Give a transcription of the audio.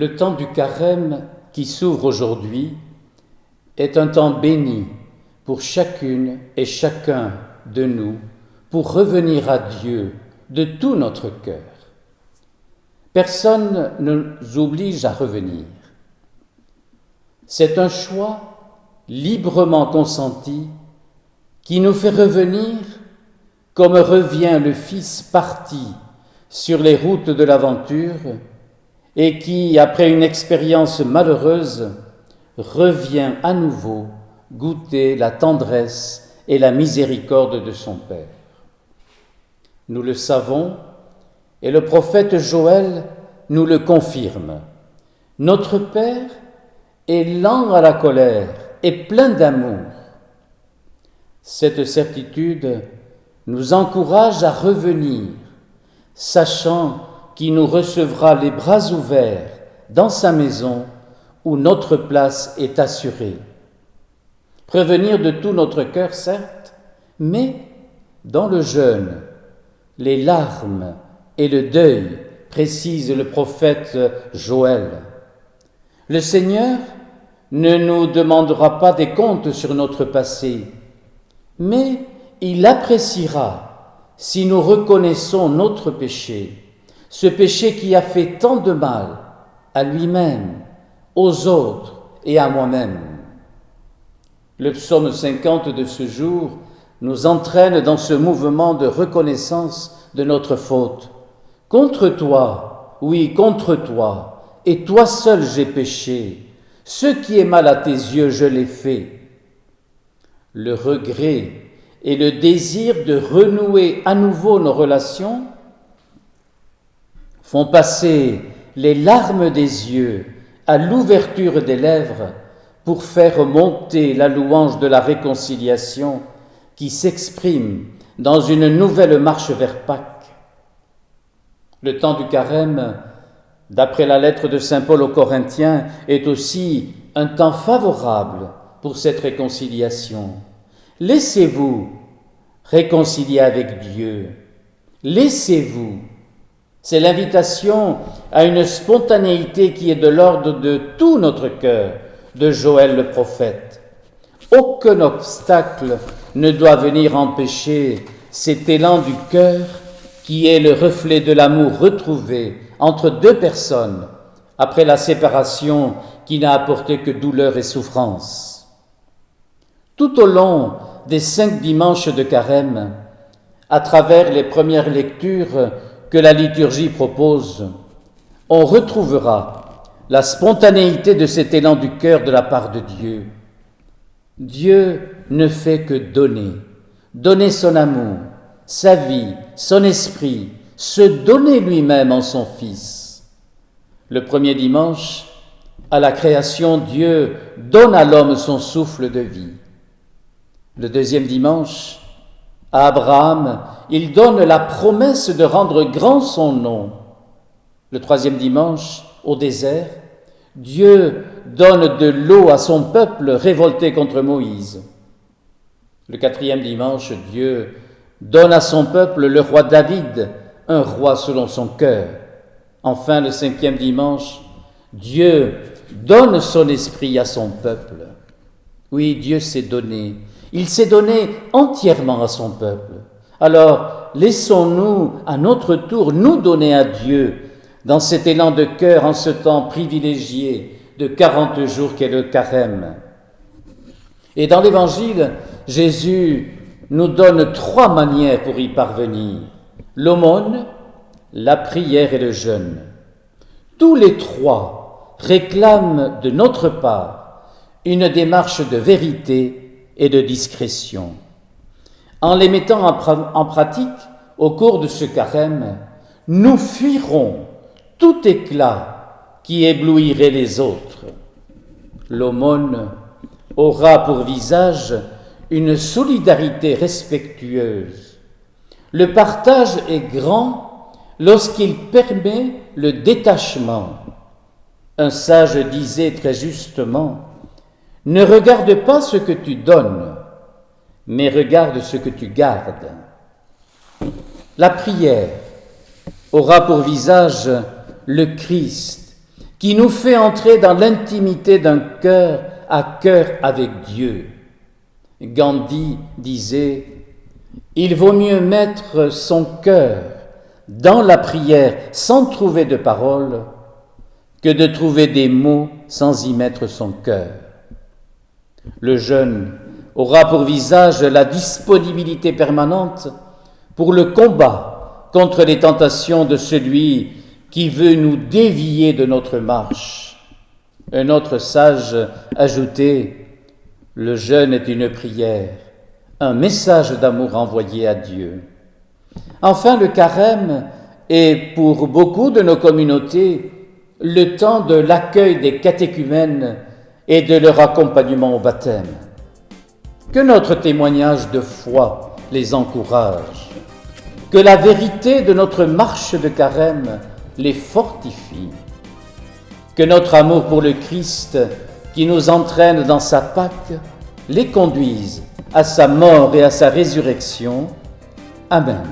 Le temps du carême qui s'ouvre aujourd'hui est un temps béni pour chacune et chacun de nous pour revenir à Dieu de tout notre cœur. Personne ne nous oblige à revenir. C'est un choix librement consenti qui nous fait revenir comme revient le Fils parti sur les routes de l'aventure et qui, après une expérience malheureuse, revient à nouveau goûter la tendresse et la miséricorde de son Père. Nous le savons, et le prophète Joël nous le confirme. Notre Père est lent à la colère et plein d'amour. Cette certitude nous encourage à revenir, sachant qu'il nous recevra les bras ouverts dans sa maison où notre place est assurée. Revenir de tout notre cœur, certes, mais dans le jeûne, les larmes et le deuil, précise le prophète Joël. Le Seigneur ne nous demandera pas des comptes sur notre passé, mais il appréciera si nous reconnaissons notre péché, ce péché qui a fait tant de mal à lui-même, aux autres et à moi-même. Le psaume 50 de ce jour nous entraîne dans ce mouvement de reconnaissance de notre faute. Contre toi, oui, contre toi, et toi seul j'ai péché. Ce qui est mal à tes yeux, je l'ai fait. Le regret et le désir de renouer à nouveau nos relations font passer les larmes des yeux à l'ouverture des lèvres pour faire monter la louange de la réconciliation qui s'exprime dans une nouvelle marche vers Pâques. Le temps du carême, d'après la lettre de saint Paul aux Corinthiens, est aussi un temps favorable pour cette réconciliation. Laissez-vous réconcilier avec Dieu. Laissez-vous. C'est l'invitation à une spontanéité qui est de l'ordre de tout notre cœur, de Joël le prophète. Aucun obstacle ne doit venir empêcher cet élan du cœur qui est le reflet de l'amour retrouvé entre deux personnes après la séparation qui n'a apporté que douleur et souffrance. Tout au long des 5 dimanches de carême, à travers les premières lectures que la liturgie propose, on retrouvera la spontanéité de cet élan du cœur de la part de Dieu. Dieu ne fait que donner son amour, sa vie, son esprit, se donner lui-même en son Fils. Le premier dimanche, à la création, Dieu donne à l'homme son souffle de vie. Le deuxième dimanche, à Abraham, il donne la promesse de rendre grand son nom. Le troisième dimanche, au désert, Dieu donne de l'eau à son peuple révolté contre Moïse. Le quatrième dimanche, Dieu donne à son peuple le roi David, un roi selon son cœur. Enfin, le 5e dimanche, Dieu donne son esprit à son peuple. Oui, Dieu s'est donné. Il s'est donné entièrement à son peuple. Alors, laissons-nous à notre tour nous donner à Dieu dans cet élan de cœur en ce temps privilégié de 40 jours qu'est le carême. Et dans l'Évangile, Jésus nous donne 3 manières pour y parvenir: l'aumône, la prière et le jeûne. Tous les 3 réclament de notre part une démarche de vérité et de discrétion. En les mettant en pratique au cours de ce carême, nous fuirons tout éclat qui éblouirait les autres. L'aumône aura pour visage une solidarité respectueuse. Le partage est grand lorsqu'il permet le détachement. Un sage disait très justement: « Ne regarde pas ce que tu donnes, mais regarde ce que tu gardes. » La prière aura pour visage le Christ qui nous fait entrer dans l'intimité d'un cœur à cœur avec Dieu. Gandhi disait « Il vaut mieux mettre son cœur dans la prière sans trouver de paroles que de trouver des mots sans y mettre son cœur. » Le jeûne aura pour visage la disponibilité permanente pour le combat contre les tentations de celui qui veut nous dévier de notre marche. Un autre sage ajoutait « Le jeûne est une prière, un message d'amour envoyé à Dieu. » Enfin, le carême est pour beaucoup de nos communautés le temps de l'accueil des catéchumènes et de leur accompagnement au baptême. Que notre témoignage de foi les encourage, que la vérité de notre marche de carême les fortifie, que notre amour pour le Christ qui nous entraîne dans sa Pâque les conduise à sa mort et à sa résurrection. Amen.